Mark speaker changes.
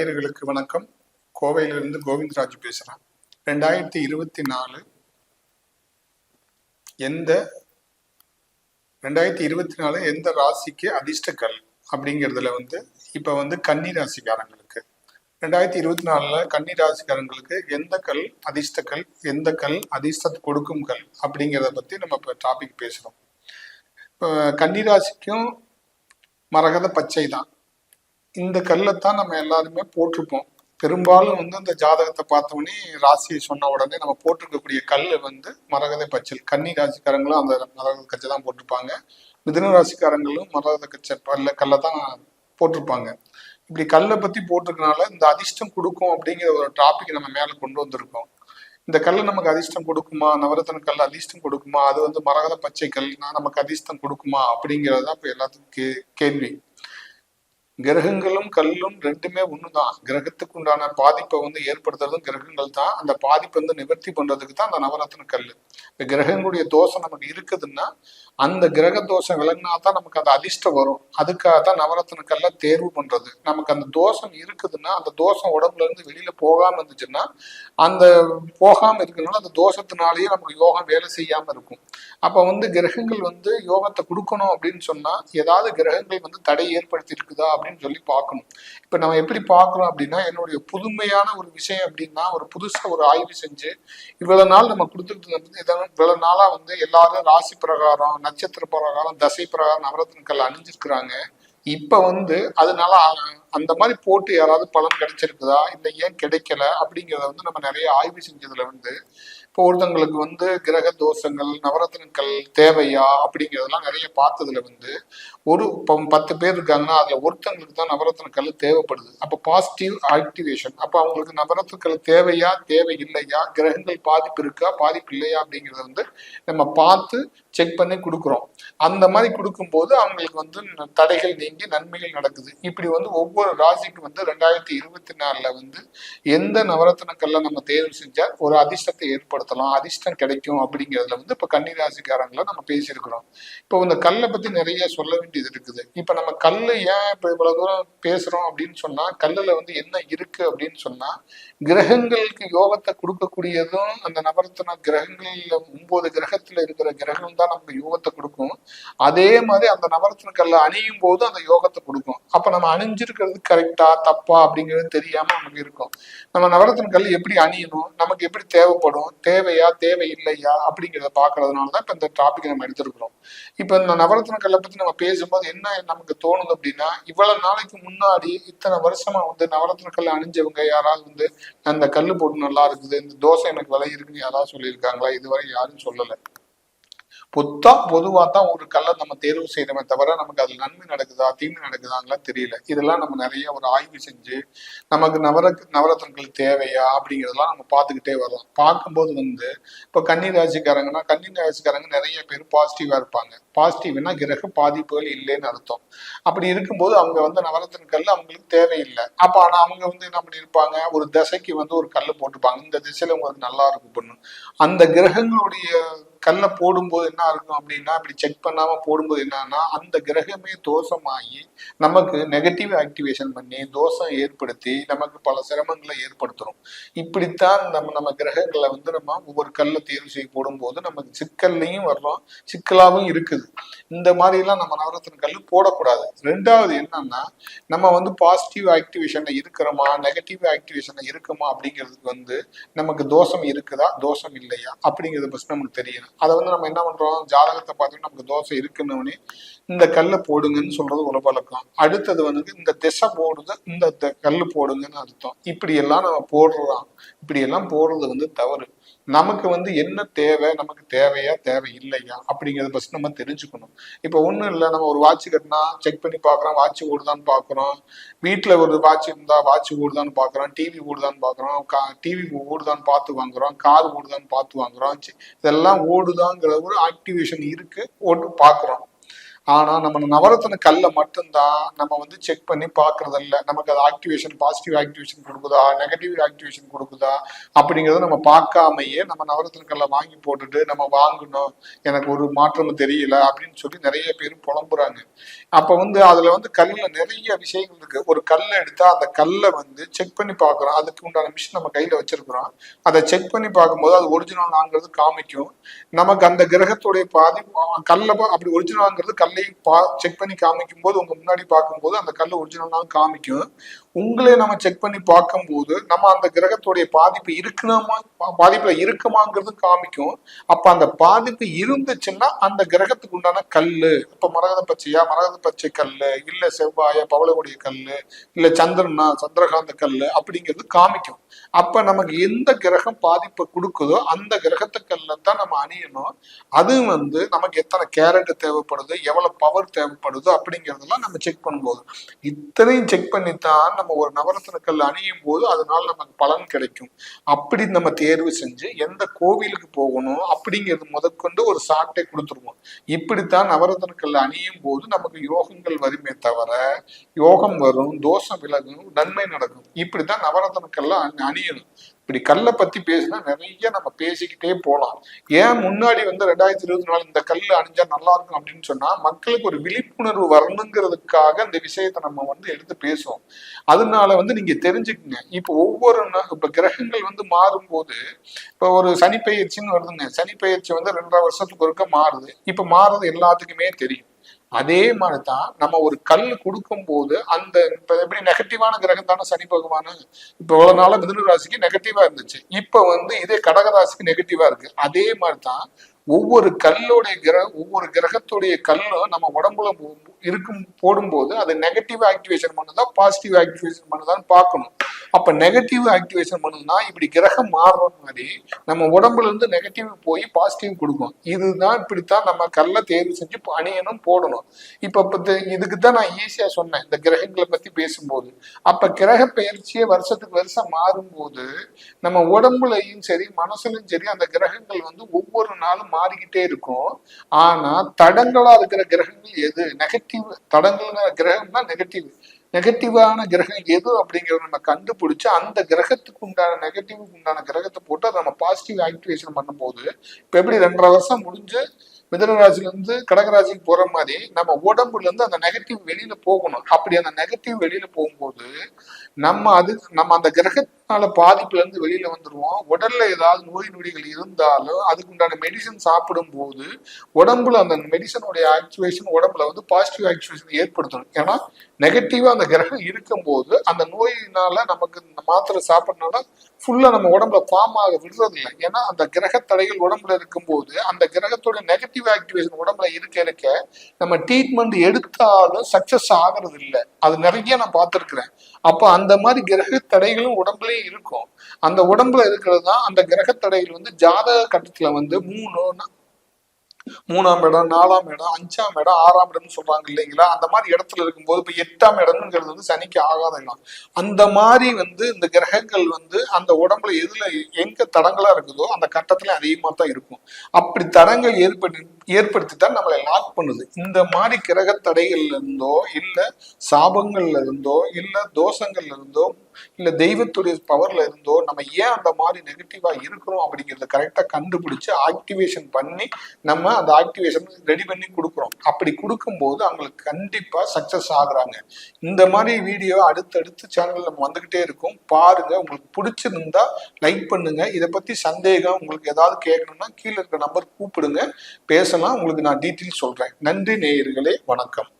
Speaker 1: நேயர்களுக்கு வணக்கம். கோவையிலிருந்து கோவிந்தராஜ் பேசுறேன். 2024 எந்த ராசிக்கு அதிர்ஷ்டக்கல் அப்படிங்கிறதுல இப்ப கன்னி ராசிக்காரங்களுக்கு 2024 கன்னி ராசிக்காரங்களுக்கு எந்த கல் அதிர்ஷ்டக்கல், எந்த கல் அதிர்ஷ்டத்தை கொடுக்கும் கல் அப்படிங்கிறத பத்தி நம்ம இப்ப டாபிக் பேசுறோம். இப்போ கன்னி ராசிக்கும் மரகத பச்சை தான். இந்த கல்லைத்தான் நம்ம எல்லாருமே போட்டிருப்போம். பெரும்பாலும் அந்த ஜாதகத்தை பார்த்தோன்னே ராசியை சொன்ன உடனே நம்ம போட்டிருக்கக்கூடிய கல் மரகத பச்சை. கன்னி ராசிக்காரங்களும் அந்த மரகத கச்சை தான் போட்டிருப்பாங்க. மிதுன ராசிக்காரங்களும் மரகத கச்சை கல்லை தான் போட்டிருப்பாங்க. இப்படி கல்லை பத்தி போட்டிருக்கனால இந்த அதிர்ஷ்டம் கொடுக்கும் அப்படிங்கிற ஒரு டாபிக் நம்ம மேல கொண்டு வந்திருக்கோம். இந்த கல் நமக்கு அதிர்ஷ்டம் கொடுக்குமா, நவரத்தன கல் அதிர்ஷ்டம் கொடுக்குமா, அது மரகத பச்சை கல்னா நமக்கு அதிர்ஷ்டம் கொடுக்குமா அப்படிங்கிறதுதான் இப்ப எல்லாத்துக்கும் கேள்வி. கிரகங்களும் கல்லும் ரெண்டுமே ஒண்ணுதான். கிரகத்துக்கு உண்டான பாதிப்பை ஏற்படுத்துறதும் கிரகங்கள் தான். அந்த பாதிப்பை நிவர்த்தி பண்றதுக்கு தான் அந்த நவரத்ன கல். கிரகங்களுடைய தோஷம் நமக்கு இருக்குதுன்னா அந்த கிரக தோஷம் விலகினா தான் நமக்கு அந்த அதிர்ஷ்டம் வரும். அதுக்காக தான் நவரத்ன கல்ல தேர்வு பண்றது. நமக்கு அந்த தோஷம் இருக்குதுன்னா அந்த தோஷம் உடம்புல இருந்து வெளியில போகாம இருந்துச்சுன்னா அந்த போகாம இருக்கிறதுனால அந்த தோஷத்தினாலேயே நமக்கு யோகம் வேலை செய்யாம இருக்கும். அப்ப கிரகங்கள் யோகத்தை கொடுக்கணும் அப்படின்னு சொன்னா ஏதாவது கிரகங்கள் தடை ஏற்படுத்தி இருக்குதா அப்படின்னு சொல்லி பார்க்கணும். இப்ப நம்ம எப்படி பார்க்கறோம் அப்படின்னா, என்னுடைய புதுமையான ஒரு விஷயம் அப்படின்னா, ஒரு புதுசா ஒரு ஆய்வு செஞ்சு இவ்வளவு நாள் நம்ம கொடுத்துக்கிட்டு இவ்வளவு நாளா எல்லாரும் ராசி பிரகாரம், நட்சத்திர பிரகாரம், தசை பிரகாரம் நவரத்னக்கல் அணிஞ்சிருக்கிறாங்க. இப்ப அதனால அந்த மாதிரி போட்டு யாராவது பலன் கிடைச்சிருக்குதா, இல்ல ஏன் கிடைக்கல அப்படிங்கிறத நம்ம நிறைய ஆய்வு செஞ்சதுல இப்போ ஒருத்தங்களுக்கு கிரக தோஷங்கள், நவரத்னக்கல் தேவையா அப்படிங்கிறதெல்லாம் நிறைய பார்த்ததுல ஒரு 10 பேர் இருக்காங்கன்னா அதுல ஒருத்தங்களுக்கு தான் நவரத்னக்கல் தேவைப்படுது. அப்ப பாசிட்டிவ் ஆக்டிவேஷன். அப்ப அவங்களுக்கு நவரத்னக்கல் தேவையா, தேவை இல்லையா, கிரகங்கள் பாதிப்பு இருக்கா, பாதிப்பு இல்லையா அப்படிங்கிறத நம்ம பார்த்து செக் பண்ணி கொடுக்குறோம். அந்த மாதிரி கொடுக்கும்போது அவங்களுக்கு தடைகள் நீங்கி நன்மைகள் நடக்குது. இப்படி ஒவ்வொரு ராசிக்கு 2024 எந்த நவரத்னக்கல்ல நம்ம தேர்வு செஞ்சா ஒரு அதிர்ஷ்டத்தை ஏற்படுத்தலாம், அதிர்ஷ்டம் கிடைக்கும் அப்படிங்கிறதுல இப்ப கன்னி ராசிக்காரங்களை நம்ம பேசியிருக்கிறோம். இப்போ இந்த கல்லை பத்தி நிறைய சொல்ல வேண்டியது இருக்குது. இப்ப நம்ம கல்லு ஏன் இப்ப இவ்வளவு தூரம் பேசுறோம் அப்படின்னு சொன்னா, கல்லுல என்ன இருக்கு அப்படின்னு சொன்னா, கிரகங்களுக்கு யோகத்தை கொடுக்கக்கூடியதும் அந்த நவரத்ன கிரகங்கள்ல 9 கிரகத்துல இருக்கிற கிரகம் தான் நமக்கு யோகத்தை கொடுக்கும். அதே மாதிரி அந்த நவரத்ன கல்ல அணியும் போது அந்த யோகத்தை கொடுக்கும். அப்ப நம்ம அணிஞ்சிருக்கிறது கரெக்டா தப்பா அப்படிங்கிறது தெரியாம நமக்கு இருக்கும். நம்ம நவரத்ன கல் எப்படி அணியணும், நமக்கு எப்படி தேவைப்படும், தேவையா தேவை இல்லையா அப்படிங்கிறத பாக்குறதுனாலதான் இப்ப இந்த டாபிக் நம்ம எடுத்திருக்கிறோம். இப்ப இந்த நவரத்ன கல்லை பத்தி நம்ம பேசும்போது என்ன நமக்கு தோணுது அப்படின்னா, இவ்வளவு நாளைக்கு முன்னாடி இத்தனை வருஷமா நவரத்ன கல் அணிஞ்சவங்க யாராவது அந்த கல்லு போட்டு நல்லா இருக்குது, இந்த தோசை எனக்கு விலை இருக்குன்னு யாராவது சொல்லியிருக்காங்களா? இதுவரை யாரும் சொல்லலை. பொதுவா தான் ஒரு கல்லை நம்ம தேர்வு செய்யறோமே தவிர நமக்கு அதுல நன்மை நடக்குதா தீமை நடக்குதாங்கலாம் தெரியல. இதெல்லாம் நம்ம நிறைய ஒரு ஆய்வு செஞ்சு நமக்கு நவரத்னங்கள் தேவையா அப்படிங்கிறதெல்லாம் நம்ம பார்த்துக்கிட்டே வரலாம். பார்க்கும்போது இப்போ கன்னி ராசிக்காரங்க நிறைய பேர் பாசிட்டிவா இருப்பாங்க. பாசிட்டிவ்னா கிரக பாதிப்புகள் இல்லைன்னு அர்த்தம். அப்படி இருக்கும்போது அவங்க நவரத்னக்கல் அவங்களுக்கு தேவையில்லை. அப்ப ஆனா அவங்க என்ன பண்ணிருப்பாங்க, ஒரு தசைக்கு ஒரு கல் போட்டுப்பாங்க. இந்த திசையில உங்களுக்கு நல்லா இருக்கும் பொண்ணு. அந்த கிரகங்களுடைய கல்லை போடும்போது என்ன இருக்கும் அப்படின்னா, அப்படி செக் பண்ணாம போடும்போது என்னன்னா, அந்த கிரகமே தோஷமாகி நமக்கு நெகட்டிவ் ஆக்டிவேஷன் பண்ணி தோஷம் ஏற்படுத்தி நமக்கு பல சிரமங்களை ஏற்படுத்துறோம். இப்படித்தான் நம்ம கிரகங்களை நம்ம ஒவ்வொரு கல்லை தேர்வு செய்ய போடும்போது நமக்கு சிக்கல்லையும் வர்றோம், சிக்கலாவும் இருக்குது. இந்த மாதிரி எல்லாம் நம்ம நவரத்ன கல் போடக்கூடாது. ரெண்டாவது என்னன்னா, நம்ம பாசிட்டிவ் ஆக்டிவேஷன்ல இருக்கிறோமா, நெகட்டிவ் ஆக்டிவேஷன்ல இருக்குமா அப்படிங்கிறதுக்கு நமக்கு தோஷம் இருக்குதா, தோஷம் இல்லையா அப்படிங்கிறது ஃபர்ஸ்ட் நமக்கு தெரியணும். அதை நம்ம என்ன பண்றோம், ஜாதகத்தை பார்த்துட்டு நமக்கு தோசை இருக்குன்னு இந்த கல்லை போடுங்கன்னு சொல்றது ஒரு பழக்கம். அடுத்தது இந்த திசை போடுது, இந்த கல்லு போடுங்கன்னு அர்த்தம். இப்படி எல்லாம் நம்ம போடுறோம். இப்படி எல்லாம் போடுறது தவறு. நமக்கு என்ன தேவை, நமக்கு தேவையா தேவை இல்லையா அப்படிங்கறத ஃபர்ஸ்ட் நம்ம தெரிஞ்சுக்கணும். இப்ப ஒண்ணும் இல்லை, நம்ம ஒரு வாட்ச் கட்டினா செக் பண்ணி பாக்குறோம், வாட்ச் ஓடுதான்னு பாக்குறோம். வீட்டுல ஒரு வாட்ச் இருந்தா வாட்ச் ஓடுதான்னு பாக்குறோம், டிவி ஓடுதான்னு பாக்குறோம், டிவி ஓடுதான்னு பார்த்து வாங்குறோம், கார் ஓடுதான்னு பார்த்து வாங்குறோம். இதெல்லாம் ஓடுதாங்கிற ஒரு ஆக்டிவேஷன் இருக்கு, ஓட்டு பாக்குறோம். ஆனா நம்ம நவரத்தின கல்லை மட்டும்தான் நம்ம வந்து செக் பண்ணி பாக்குறது இல்ல. நமக்கு அது ஆக்டிவேஷன், பாசிட்டிவ் ஆக்டிவேஷன் கொடுக்குதா, நெகட்டிவ் ஆக்டிவேஷன் கொடுக்குதா அப்படிங்கறத நம்ம பார்க்காமயே நம்ம நவரத்தின கல்லை வாங்கி போட்டுட்டு நம்ம வாங்கணும், எனக்கு ஒரு மாற்றமும் தெரியல அப்படின்னு சொல்லி நிறைய பேர் புலம்புறாங்க. அப்ப வந்து அதுல வந்து கல்லுல நிறைய விஷயங்கள் இருக்கு. ஒரு கல்லை எடுத்தா அந்த கல்லை வந்து செக் பண்ணி பாக்குறோம். அதுக்கு உண்டான மிஷின் நம்ம கையில வச்சிருக்கிறோம். அதை செக் பண்ணி பார்க்கும்போது அது ஒரிஜினல் ஆங்கிறது காமிக்கும். நமக்கு அந்த கிரகத்துடைய பாதிப்பு கல்லை அப்படி ஒரிஜினல்ங்கிறது கல்லையும் செக் பண்ணி காமிக்கும் போது உங்க முன்னாடி பார்க்கும்போது அந்த கல் ஒரிஜினல் காமிக்கும். உங்களே நம்ம செக் பண்ணி பார்க்கும்போது நம்ம அந்த கிரகத்துடைய பாதிப்பு இருக்குனாமா, பாதிப்புல இருக்குமாங்கிறது காமிக்கும். அப்ப அந்த பாதிப்பு இருந்துச்சுன்னா அந்த கிரகத்துக்கு உண்டான கல்லு, இப்ப மரகத பச்சையா மரகத பச்சை கல்லு, இல்ல செவ்வாயா பவளக்கூடிய கல்லு, இல்ல சந்திரனா சந்திரகாந்த கல்லு அப்படிங்கிறது காமிக்கும். அப்ப நமக்கு எந்த கிரகம் பாதிப்பை கொடுக்குதோ அந்த கிரகத்தை கல்ல தான் நம்ம அணியணும். அது வந்து நமக்கு எத்தனை கேரட் தேவைப்படுது, எவ்வளவு பவர் தேவைப்படுது அப்படிங்கிறதெல்லாம் நம்ம செக் பண்ணும்போது இத்தனையும் செக் பண்ணித்தான் நம்ம ஒரு நவரத்தின கல் அணியும் போது அதனால நமக்கு பலன் கிடைக்கும். அப்படி நம்ம தேர்வு செஞ்சு எந்த கோவிலுக்கு போகணும் அப்படிங்கிறது முதற்கொண்டு ஒரு சாட்டை கொடுத்துருவோம். இப்படித்தான் நவரத்தின கல் அணியும் போது நமக்கு யோகங்கள் வருமே தவிர, யோகம் வரும், தோஷம் விலகும், நன்மை நடக்கும். இப்படித்தான் நவரத்தின கல்ல அணியணும். இப்படி கல்லை பத்தி பேசினா நிறைய நம்ம பேசிக்கிட்டே போலாம். ஏன் முன்னாடி வந்து 2024 இந்த கல் அணிஞ்சா நல்லா இருக்கும் அப்படின்னு சொன்னா மக்களுக்கு ஒரு விழிப்புணர்வு வரணுங்கிறதுக்காக இந்த விஷயத்த நம்ம வந்து எடுத்து பேசுவோம். அதனால வந்து நீங்க தெரிஞ்சுக்குங்க. இப்ப ஒவ்வொரு இப்ப கிரகங்கள் வந்து மாறும்போது, இப்ப ஒரு சனி பெயர்ச்சின்னு வருதுங்க. சனி பெயர்ச்சி வந்து 2.5 வருஷத்துக்கு ஒருக்க மாறுது. இப்ப மாறுறது எல்லாத்துக்குமே தெரியும். அதே மாதிரிதான் நம்ம ஒரு கல் கொடுக்கும் போது அந்த இப்ப எப்படி நெகட்டிவான கிரகம் தானே சனி பகவானு. இப்ப இவ்வளவு நாள மிதுன ராசிக்கு நெகட்டிவா இருந்துச்சு, இப்ப வந்து இதே கடக ராசிக்கு நெகட்டிவா இருக்கு. அதே மாதிரிதான் ஒவ்வொரு ஒவ்வொரு கிரகத்துடைய கல்லும் நம்ம உடம்புல இருக்கும் போடும்போது அது நெகட்டிவ் ஆக்டிவேஷன் பண்ணுதா பாசிட்டிவ் ஆக்டிவேஷன் பண்ணுதான்னு பார்க்கணும். அப்ப நெகட்டிவ் ஆக்டிவேஷன் பண்ணுதுன்னா இப்படி கிரகம் மாறுற மாதிரி நம்ம உடம்புல இருந்து நெகட்டிவ் போய் பாசிட்டிவ் கொடுக்கும். இதுதான் இப்படித்தான் நம்ம கல்லை தேர்வு செஞ்சு அணியணும், போடணும். இப்ப இதுக்குதான் நான் ஈஸியா சொன்னேன் இந்த கிரகங்களை பத்தி பேசும்போது. அப்ப கிரக பயிற்சியே வருஷத்துக்கு வருஷம் மாறும்போது நம்ம உடம்புலையும் சரி மனசுலையும் சரி அந்த கிரகங்கள் வந்து ஒவ்வொரு நாளும் மாறிக்கிட்டே இருக்கும். ஆனா தடங்களா இருக்கிற கிரகங்கள் எது, நெகட்டிவ் தடங்கள்ங்கிற கிரகம் தான் நெகட்டிவான கிரகம் எது அப்படிங்கிறத நம்ம கண்டுபிடிச்சு அந்த கிரகத்துக்கு உண்டான நெகட்டிவுக்கு உண்டான கிரகத்தை போட்டு அதை நம்ம பாசிட்டிவ் ஆக்டிவேஷன் பண்ணும்போது, இப்ப எப்படி 2.5 வருஷம் முடிஞ்சு மிதனராசில இருந்து கடகராசிக்கு போற மாதிரி நம்ம உடம்புல இருந்து அந்த நெகட்டிவ் வெளியில போகணும். அப்படி அந்த நெகட்டிவ் வெளியில போகும்போது நம்ம அந்த கிரகத்தினால பாதிப்புல இருந்து வெளியில வந்துருவோம். உடல்ல ஏதாவது நோய் நொடிகள் இருந்தாலும் அதுக்கு உண்டான மெடிசன் சாப்பிடும் போது உடம்புல அந்த மெடிசனுடைய ஆக்டிவேஷன் உடம்புல வந்து பாசிட்டிவ் ஆக்டிவேஷன் ஏற்படுத்தணும். ஏன்னா நெகட்டிவா அந்த கிரகம் இருக்கும் போது அந்த நோயினால நமக்கு இந்த மாத்திரை சாப்பிடறதுனால ஃபுல்லா நம்ம உடம்புல ஃபார்ம் ஆக விடுறது இல்லை. ஏன்னா அந்த கிரக தடைகள் உடம்புல இருக்கும்போது அந்த கிரகத்தோட நெகட்டிவ் ஆக்டிவேஷன் உடம்புல இருக்க நம்ம ட்ரீட்மெண்ட் எடுத்தாலும் சக்சஸ் ஆகிறது இல்லை. அது நிறைய நான் பார்த்துருக்கிறேன். அப்போ அந்த மாதிரி கிரக தடைகளும் உடம்புலயும் இருக்கும். அந்த உடம்புல இருக்கிறது தான் அந்த கிரக தடைகள் வந்து ஜாதக கட்டத்துல வந்து 3ஆம் இடம், 4ஆம் இடம், 5ஆம் இடம், 6ஆம் இடம்னு சொல்றாங்க இல்லைங்களா. அந்த மாதிரி இடத்துல இருக்கும்போது இப்ப 8ஆம் இடம்ங்கிறது வந்து சனிக்கு ஆகாத இடம். அந்த மாதிரி வந்து இந்த கிரகங்கள் வந்து அந்த உடம்புல எதுல எங்க தடங்களா இருக்குதோ அந்த கட்டத்துல அதிகமா தான் இருக்கும். அப்படி தடங்கள் ஏற்படுத்தித்தான் நம்மளை லாக் பண்ணுது. இந்த மாதிரி கிரக தடைகள்ல இருந்தோ இல்ல சாபங்கள்ல இருந்தோ இல்ல தோஷங்கள்ல இருந்தோ இல்ல தெய்வத்துடைய பவர்ல இருந்தோ நம்ம ஏன் அந்த மாதிரி நெகட்டிவா இருக்கிறோம் அப்படிங்கிறத கரெக்டா கண்டுபிடிச்சு ஆக்டிவேஷன் பண்ணி நம்ம அந்த ஆக்டிவேஷன் ரெடி பண்ணி கொடுக்குறோம். அப்படி கொடுக்கும்போது அவங்களுக்கு கண்டிப்பா சக்சஸ் ஆகுறாங்க. இந்த மாதிரி வீடியோ அடுத்தடுத்து சேனல் நம்ம வந்துகிட்டே இருக்கும், பாருங்க. உங்களுக்கு பிடிச்சிருந்தா லைக் பண்ணுங்க. இதை பத்தி சந்தேகம் உங்களுக்கு ஏதாவது கேட்கணும்னா கீழே இருக்கிற நம்பர் கூப்பிடுங்க, பேசலாம். உங்களுக்கு நான் டீட்டெயில் சொல்றேன். நன்றி நேயர்களே, வணக்கம்.